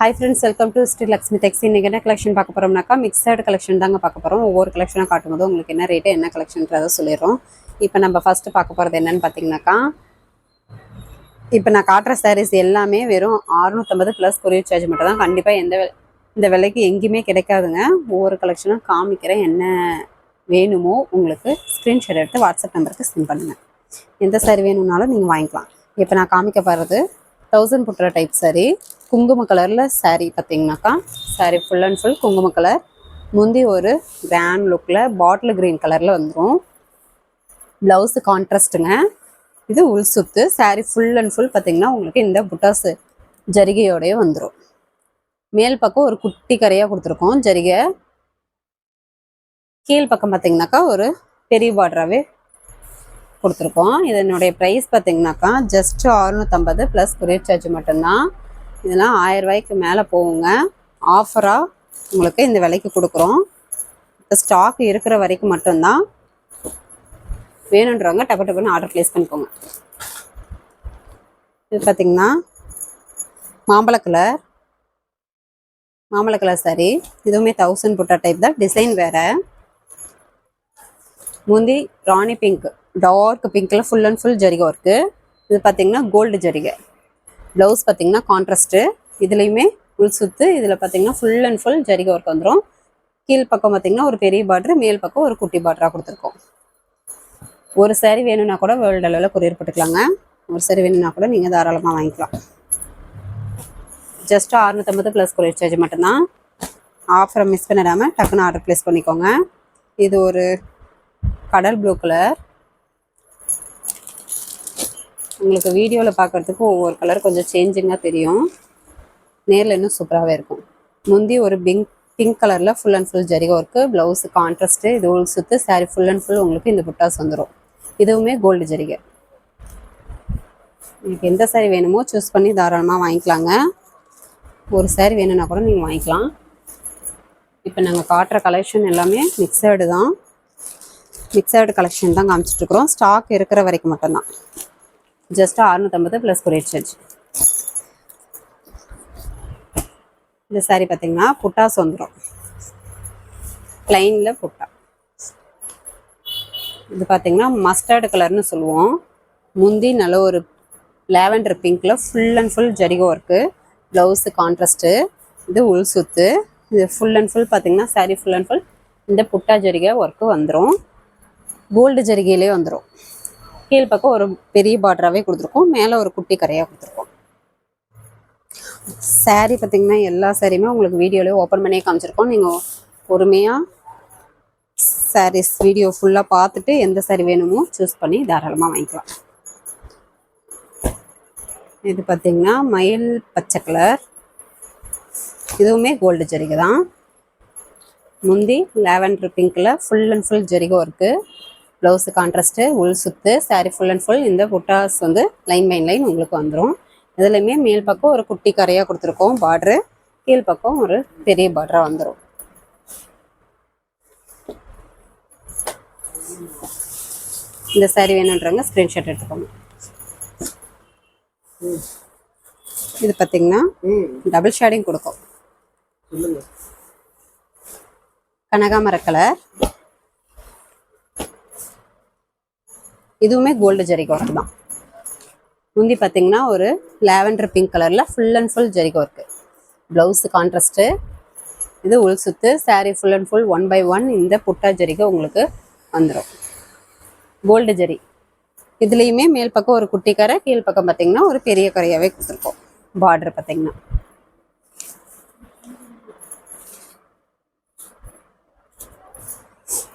Hi friends, welcome to Sri Lakshmi Texts. இன்னைக்கு என்ன collection பார்க்க போறோம்னாக்கா மிக்சட் கலெக்ஷன் தாங்க பார்க்க போறோம். ஒவ்வொரு கலெக்ஷனாக காட்டும்போது உங்களுக்கு என்ன ரேட்டு என்ன கலெக்ஷன்றதை சொல்லிடுறோம். இப்போ நம்ம ஃபர்ஸ்ட் பார்க்க போகிறது என்னன்னு பார்த்தீங்கன்னாக்கா, இப்போ நான் காட்டுற சாரீஸ் எல்லாமே வெறும் 650 ப்ளஸ் கொரியர் சார்ஜ் மட்டும் தான். கண்டிப்பாக இந்த விலைக்கு எங்கேயுமே கிடைக்காதுங்க. ஒவ்வொரு கலெக்ஷனும் காமிக்கிறேன். என்ன வேணுமோ உங்களுக்கு ஸ்க்ரீன்ஷாட் எடுத்து வாட்ஸ்அப் நம்பருக்கு சென்ட் பண்ணுங்கள். எந்த சாரீ வேணும்னாலும் நீங்கள் வாங்கிக்கலாம். இப்போ நான் காமிக்க போகிறது 1000 புட்டுற டைப் சாரீ. குங்கும கலரில் சாரீ பார்த்தீங்கன்னாக்கா, சாரீ ஃபுல் அண்ட் ஃபுல் குங்கும கலர். முந்தி ஒரு கிராண்ட் லுக்கில் பாட்டில் க்ரீன் கலரில் வந்துடும். ப்ளவுஸு கான்ட்ராஸ்ட்டுங்க. இது உள் சுத்து. சாரீ ஃபுல் அண்ட் ஃபுல் பார்த்தீங்கன்னா உங்களுக்கு இந்த புட்டாஸ் ஜரிகையோடய வந்துடும். மேல் பக்கம் ஒரு குட்டி கரையாக கொடுத்துருக்கோம் ஜரிகை. கீழ் பக்கம் பார்த்தீங்கன்னாக்கா ஒரு பெரிய பார்டராகவே கொடுத்துருக்கோம். இதனுடைய ப்ரைஸ் பார்த்தீங்கன்னாக்கா ஜஸ்ட் 650 ப்ளஸ் கொரியர் சார்ஜ் மட்டும்தான். இதெல்லாம் 1000 ரூபாய்க்கு மேலே போகுங்க. ஆஃபராக உங்களுக்கு இந்த விலைக்கு கொடுக்குறோம். இப்போ ஸ்டாக் இருக்கிற வரைக்கும் மட்டும்தான். வேணுன்றவங்க டப்பு டப்புன்னு ஆர்டர் ப்ளேஸ் பண்ணிக்கோங்க. இது பார்த்தீங்கன்னா மாம்பழ கலர் சாரி. இதுவுமே 1000 புட்டா டைப் தான். டிசைன் வேறு. முந்தி ராணி பிங்க், டார்க் பிங்க்கில் ஃபுல் அண்ட் ஃபுல் ஜரிகை ஒர்க்கு. இது பார்த்தீங்கன்னா கோல்டு ஜரிகை. ப்ளவுஸ் பார்த்தீங்கன்னா கான்ட்ராஸ்ட்டு. இதுலேயுமே உள் சுத்து. இதில் பார்த்தீங்கன்னா ஃபுல் அண்ட் ஃபுல் ஜரிகை ஒர்க் வந்துடும். கீழ் பக்கம் பார்த்தீங்கன்னா ஒரு பெரிய பார்டரு, மேல் பக்கம் ஒரு குட்டி பார்டராக கொடுத்துருக்கோம். ஒரு சாரீ வேணும்னா கூட வேர்ல்டு அளவில் கொரியர் போட்டுக்கலாங்க. ஒரு சாரீ வேணும்னா கூட நீங்கள் தாராளமாக வாங்கிக்கலாம். ஜஸ்ட் 650 ப்ளஸ் கொரியர் சார்ஜ் மட்டும்தான். ஆஃபரை மிஸ் பண்ணிடாமல் டக்குன்னு ஆர்டர் ப்ளேஸ் பண்ணிக்கோங்க. இது ஒரு கடல் ப்ளூ கலர். உங்களுக்கு வீடியோவில் பார்க்குறதுக்கு ஒவ்வொரு கலர் கொஞ்சம் சேஞ்சிங்காக தெரியும். நேரில் இன்னும் சூப்பராகவே இருக்கும். முந்தி ஒரு பிங்க் கலரில் ஃபுல் அண்ட் ஃபுல் ஜரிகை ஒர்க்கு. Blouse contrast. இது உள் சுற்று. சாரீ ஃபுல் அண்ட் ஃபுல் உங்களுக்கு இந்த புட்டாஸ் வந்துடும். இதுவுமே கோல்டு ஜரிகை. உங்களுக்கு எந்த சாரீ வேணுமோ சூஸ் பண்ணி தாராளமாக வாங்கிக்கலாங்க. ஒரு சாரீ வேணும்னா கூட நீங்கள் வாங்கிக்கலாம். இப்போ நாங்கள் காட்டுற கலெக்ஷன் எல்லாமே மிக்சடு தான். மிக்சடு கலெக்ஷன் தான் காமிச்சிட்ருக்குறோம். ஸ்டாக் இருக்கிற வரைக்கும் மட்டும்தான். Just 650 plus courier charge. இந்த சாரீ பார்த்தீங்கன்னா புட்டாஸ் வந்துடும். பிளைனில் புட்டா. இது பார்த்தீங்கன்னா மஸ்டர்டு கலர்னு சொல்லுவோம். முந்தி நல்ல ஒரு லாவெண்டர் பிங்க்கில் ஃபுல் அண்ட் ஃபுல் ஜரிகை ஒர்க்கு. Blouse contrast. இது உள் சுத்து. இது ஃபுல் அண்ட் ஃபுல் பார்த்தீங்கன்னா சாரீ ஃபுல் அண்ட் ஃபுல் இந்த புட்டா ஜரிகை ஒர்க்கு வந்துடும். கோல்டு ஜரிகையிலே வந்துடும். கீழ் பக்கம் ஒரு பெரிய பார்டராகவே கொடுத்துருக்கோம். மேலே ஒரு குட்டி கரையாக கொடுத்துருக்கோம். சாரீ பார்த்திங்கன்னா எல்லா சாரியுமே உங்களுக்கு வீடியோலேயே ஓப்பன் பண்ணியே காமிச்சிருக்கோம். நீங்கள் பொறுமையாக சாரீஸ் வீடியோ ஃபுல்லாக பார்த்துட்டு எந்த சாரீ வேணுமோ சூஸ் பண்ணி தாராளமாக வாங்கிக்கலாம். இது பார்த்திங்கன்னா மயில் பச்சை கலர். இதுவுமே கோல்டு ஜரிகை தான். முந்தி லாவெண்டர் பிங்க்கில் ஃபுல் அண்ட் ஃபுல் ஜரிகை ஒர்க்கு. Blouse contrast. உள் சுத்து. சாரீ ஃபுல் அண்ட் ஃபுல் இந்த புட்டாஸ் வந்து லைன் பை லைன் உங்களுக்கு வந்துடும். இதுலையுமே மேல் பக்கம் ஒரு குட்டி கரையாக கொடுத்துருக்கோம் பார்ட்ரு. கீழ் பக்கம் ஒரு பெரிய பார்டராக வந்துடும். இந்த சாரீ வேணுன்றவங்க ஸ்க்ரீன்ஷாட் எடுத்துக்கோங்க. இது பார்த்தீங்கன்னா டபுள் ஷேடிங் கொடுக்கும். கனகாமர கலர். இதுவுமே கோல்டு ஜரிகை ஒர்க் தான். முந்தி பார்த்தீங்கன்னா ஒரு லாவெண்டர் பிங்க் கலரில் ஃபுல் அண்ட் ஃபுல் ஜரிகை ஒர்க்கு. Blouse contrast. இது உள் சுத்து. Sari full and full 1 by 1 இந்த புட்டா ஜரிகை உங்களுக்கு வந்துடும். கோல்டு ஜரி. இதுலேயுமே மேல் பக்கம் ஒரு குட்டி கரை, கீழ் பக்கம் பார்த்தீங்கன்னா ஒரு பெரிய கரையாகவே கொடுத்துருக்கோம். பார்டர் பார்த்தீங்கன்னா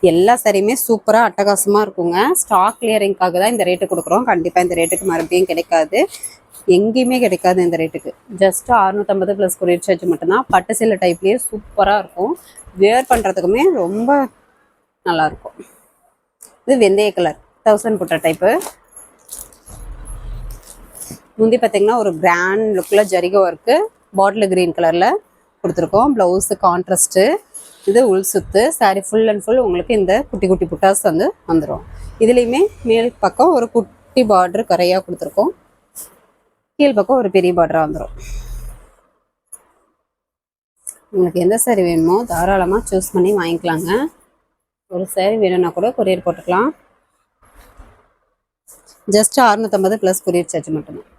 எல்லா சாரியுமே சூப்பராக அட்டகாசமாக இருக்குங்க. ஸ்டாக் கிளியரிங்காக தான் இந்த ரேட்டு கொடுக்குறோம். கண்டிப்பாக இந்த ரேட்டுக்கு மறுபடியும் கிடைக்காது. எங்கேயுமே கிடைக்காது இந்த ரேட்டுக்கு. ஜஸ்ட் 650 ப்ளஸ் கொரியர் சார்ஜ் மட்டும்தான். பட்டு சேலை டைப்லேயே சூப்பராக இருக்கும். வேர் பண்ணுறதுக்குமே ரொம்ப நல்லாயிருக்கும். இது வெந்தய கலர் 1000 புட்டா டைப்பு. முந்தி பார்த்திங்கன்னா ஒரு கிராண்ட் லுக்கில் ஜரிகை ஒர்க்கு. பாட்டில் க்ரீன் கலரில் கொடுத்துருக்கோம். Blouse contrast. இது உள் சுத்து. சாரீ ஃபுல் அண்ட் ஃபுல் உங்களுக்கு இந்த குட்டி குட்டி புட்டாஸ் வந்து வந்துடும். இதுலேயுமே மேல் பக்கம் ஒரு குட்டி பார்டர் கரையாக கொடுத்துருக்கோம். கீழ் பக்கம் ஒரு பெரிய பார்டராக வந்துடும். உங்களுக்கு எந்த சாரீ வேணுமோ தாராளமாக சூஸ் பண்ணி வாங்கிக்கலாங்க. ஒரு சாரீ வேணும்னா கூட கொரியர் போட்டுக்கலாம். ஜஸ்ட் 650 ப்ளஸ் கொரியர் சார்ஜ் மட்டும்தான்.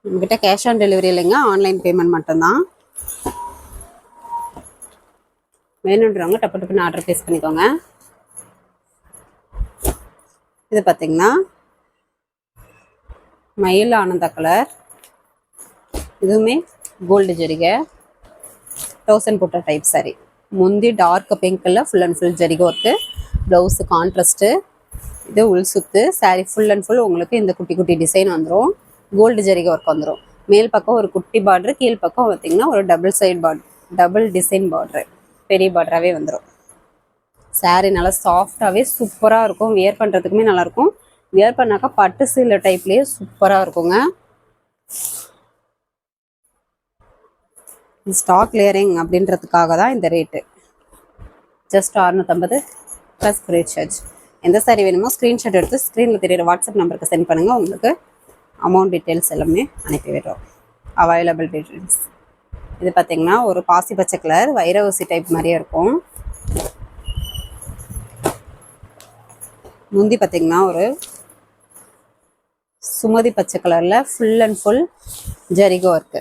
நம்மக்கிட்ட கேஷ் ஆன் டெலிவரி இல்லைங்க, ஆன்லைன் பேமெண்ட் மட்டும்தான். வேணுன்றவங்க டப்பு டப்புன்னு ஆர்டர் ப்ளேஸ் பண்ணிக்கோங்க. இது பார்த்தீங்கன்னா மயில் ஆனந்த கலர், இதுவுமே கோல்டு ஜரிகை 1000 போட்ட டைப் சாரி. முந்தி டார்க் பிங்க்கில் ஃபுல் அண்ட் ஃபுல் ஜரிகை ஒர்க்கு, ப்ளவுஸு கான்ட்ராஸ்ட்டு, இது உள் சுத்து. சாரி ஃபுல் அண்ட் ஃபுல் உங்களுக்கு இந்த குட்டி குட்டி டிசைன் வந்துடும். கோல்டு ஜரிகை ஒர்க் வந்துடும். மேல் பக்கம் ஒரு குட்டி பார்டரு, கீழ் பக்கம் பார்த்தீங்கன்னா ஒரு double side border, double design border, பெரிய பார்டராகவே வந்துடும். சாரி நல்லா சாஃப்டாகவே சூப்பராக இருக்கும். வியர் பண்ணுறதுக்குமே நல்லாயிருக்கும். வியர் பண்ணாக்கா பட்டு சீலை டைப்லேயே சூப்பராக இருக்குங்க. ஸ்டாக் கிளியரிங் அப்படின்றதுக்காக தான் இந்த rate. Just 650 plus courier charge. எந்த சாரி வேணுமோ ஸ்க்ரீன்ஷாட் எடுத்து ஸ்க்ரீனில் தெரியுற வாட்ஸ்அப் நம்பருக்கு சென்ட் பண்ணுங்கள். உங்களுக்கு அமௌண்ட் டீட்டெயில்ஸ் எல்லாமே அனுப்பி விடுறோம். Available details. இது பார்த்தீங்கன்னா ஒரு பாசி பச்சை கலர், வைர ஊசி டைப் மாதிரியே இருக்கும். முந்தி பார்த்தீங்கன்னா ஒரு சுமதி பச்சை கலரில் ஃபுல் அண்ட் ஃபுல் ஜரிகை ஒர்க்கு,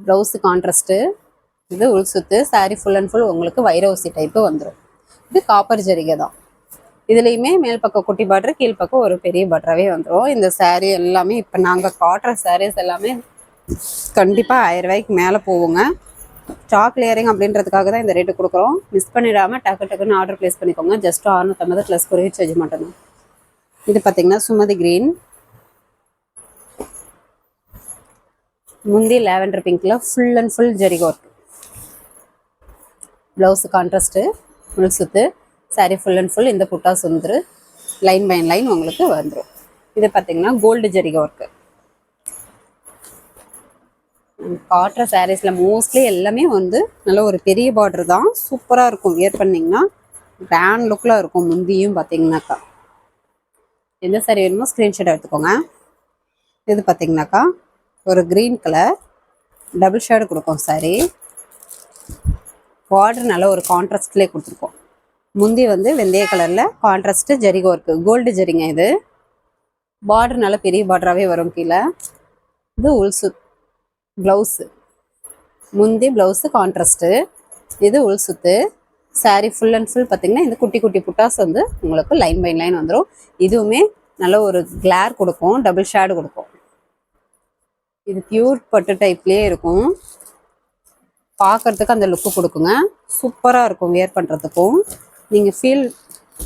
ப்ளவுஸு கான்ட்ராஸ்ட்டு, இது உள் சுத்து. சாரி ஃபுல் அண்ட் ஃபுல் உங்களுக்கு வைர ஊசி டைப்பு வந்துடும். இது காப்பர் ஜரிகை தான். இதுலேயுமே மேல் பக்கம் குட்டி பார்டர், கீழ் பக்கம் ஒரு பெரிய பார்டராகவே வந்துடும். இந்த சாரீ எல்லாமே இப்போ நாங்கள் காட்டுற சாரீஸ் எல்லாமே கண்டிப்பாக 1000 ரூபாய்க்கு மேலே போவோங்க. ஸ்டாக் கிளியரிங் அப்படின்றதுக்காக தான் இந்த ரேட்டு கொடுக்குறோம். மிஸ் பண்ணிடாமல் டக்கு டக்குன்னு ஆர்டர் ப்ளேஸ் பண்ணிக்கோங்க. ஜஸ்ட் 650 ப்ளஸ் கொரியர் சார்ஜ் மட்டும்தான். இது பார்த்தீங்கன்னா சுமதி கிரீன், முந்தி லாவெண்டர் பிங்க்ல ஃபுல் அண்ட் ஃபுல் ஜரிகை ஒர்க், ப்ளவுஸு கான்ட்ராஸ்ட்டு, முள் சுத்து. சாரி ஃபுல் அண்ட் ஃபுல் இந்த புட்டாஸ் வந்துரு லைன் பை லைன் உங்களுக்கு வந்துடும். இது பார்த்தீங்கன்னா கோல்டு ஜரிகை ஒர்க்கு. காட்டுற சாரீஸில் மோஸ்ட்லி எல்லாமே வந்து நல்ல ஒரு பெரிய பார்டர் தான். சூப்பராக இருக்கும். வியர் பண்ணிங்கன்னா கிராண்ட் லுக்கில் இருக்கும். முந்தியும் பார்த்தீங்கன்னாக்கா எந்த சாரி வேணுமோ ஸ்க்ரீன்ஷாட் எடுத்துக்கோங்க. இது பார்த்தீங்கன்னாக்கா ஒரு க்ரீன் கலர் டபுள் ஷேடு கொடுக்கும் சாரி. பார்டர் நல்ல ஒரு கான்ட்ராஸ்ட்லேயே கொடுத்துருக்கோம். முந்தி வந்து வெந்தய கலரில் கான்ட்ராஸ்ட்டு ஜரிகை ஒர்க்கு, கோல்டு ஜரிங்க. இது பார்டர் நல்ல பெரிய பார்டராகவே வரும். கீழே இது உள்சு ப்ளவுஸு, முந்தி ப்ளவுஸு கான்ட்ராஸ்ட்டு, இது உள் சுத்து. சாரி ஃபுல் அண்ட் ஃபுல் பார்த்தீங்கன்னா இந்த குட்டி குட்டி புட்டாஸ் வந்து உங்களுக்கு லைன் பை லைன் வந்துடும். இதுவுமே நல்ல ஒரு கிளார் கொடுக்கும், டபுள் ஷேடு கொடுக்கும். இது பியூர் பட்டு டைப்லேயே இருக்கும். பார்க்குறதுக்கு அந்த லுக்கு கொடுக்குங்க. சூப்பராக இருக்கும் வியர் பண்ணுறதுக்கும். நீங்கள் ஃபீல்,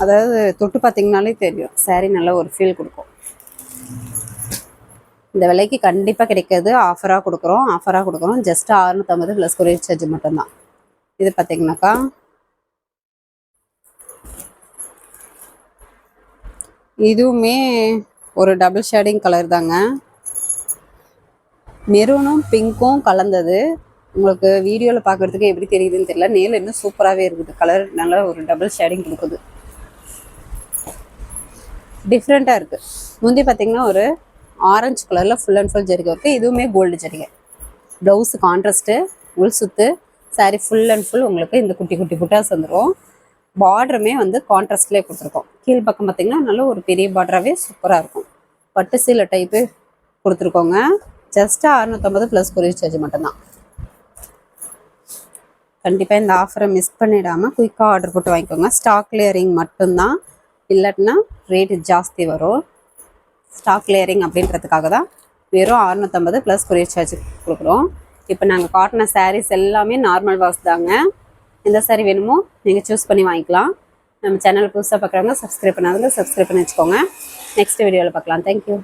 அதாவது தொட்டு பார்த்தீங்கனாலே தெரியும் சாரீ நல்ல ஒரு ஃபீல் கொடுக்கும். இந்த விலைக்கு கண்டிப்பாக கிடைக்காது. ஆஃபராக கொடுக்குறோம். ஜஸ்ட் 650 ப்ளஸ் கொரியர் சார்ஜ் மட்டும்தான். இது பார்த்தீங்கன்னாக்கா இதுவுமே ஒரு டபுள் ஷேடிங் கலர் தாங்க. மெரூனும் பிங்க்கும் கலந்தது. உங்களுக்கு வீடியோவில் பார்க்குறதுக்கு எப்படி தெரியுதுன்னு தெரியல. நேரில் இன்னும் சூப்பராகவே இருக்குது. கலர் நல்லா ஒரு டபுள் ஷேடிங் கொடுக்குது. டிஃப்ரெண்ட்டாக இருக்குது. முந்தி பார்த்தீங்கன்னா ஒரு ஆரஞ்சு கலரில் ஃபுல் அண்ட் ஃபுல் ஜரிகை இருக்குது. இதுவுமே கோல்டு ஜரிகை. ப்ளவுஸு கான்ட்ராஸ்ட்டு, உள் சுத்து. சாரி ஃபுல் அண்ட் ஃபுல் உங்களுக்கு இந்த குட்டி குட்டி புட்டாஸ் வந்துடும். பார்டருமே வந்து கான்ட்ராஸ்ட்லேயே கொடுத்துருக்கோம். கீழ் பக்கம் பார்த்தீங்கன்னா நல்ல ஒரு பெரிய பார்டராகவே சூப்பராக இருக்கும். பட்டு சீலை டைப்பு கொடுத்துருக்கோங்க. ஜஸ்ட் 650 ப்ளஸ் கொரியர் சார்ஜ் மட்டும்தான். கண்டிப்பாக இந்த ஆஃபரை மிஸ் பண்ணிடாமல் குயிக்காக ஆர்டர் போட்டு வாங்கிக்கோங்க. ஸ்டாக் கிளியரிங் மட்டும்தான், இல்லாட்டினா ரேட்டு ஜாஸ்தி வரும். ஸ்டாக் கிளியரிங் அப்படின்றதுக்காக தான் வெறும் 650 ப்ளஸ் கொரியர் சார்ஜ் கொடுக்குறோம். இப்போ நாங்கள் காட்டின சாரீஸ் எல்லாமே நார்மல் வாஷ் தாங்க. எந்த சாரீ வேணுமோ நீங்கள் சூஸ் பண்ணி வாங்கிக்கலாம். நம்ம சேனல் புதுசாக பார்க்குறவங்க சப்ஸ்கிரைப் பண்ணாதவங்க சப்ஸ்கிரைப் பண்ணி வச்சுக்கோங்க. நெக்ஸ்ட் வீடியோவில் பார்க்கலாம். தேங்க்யூ.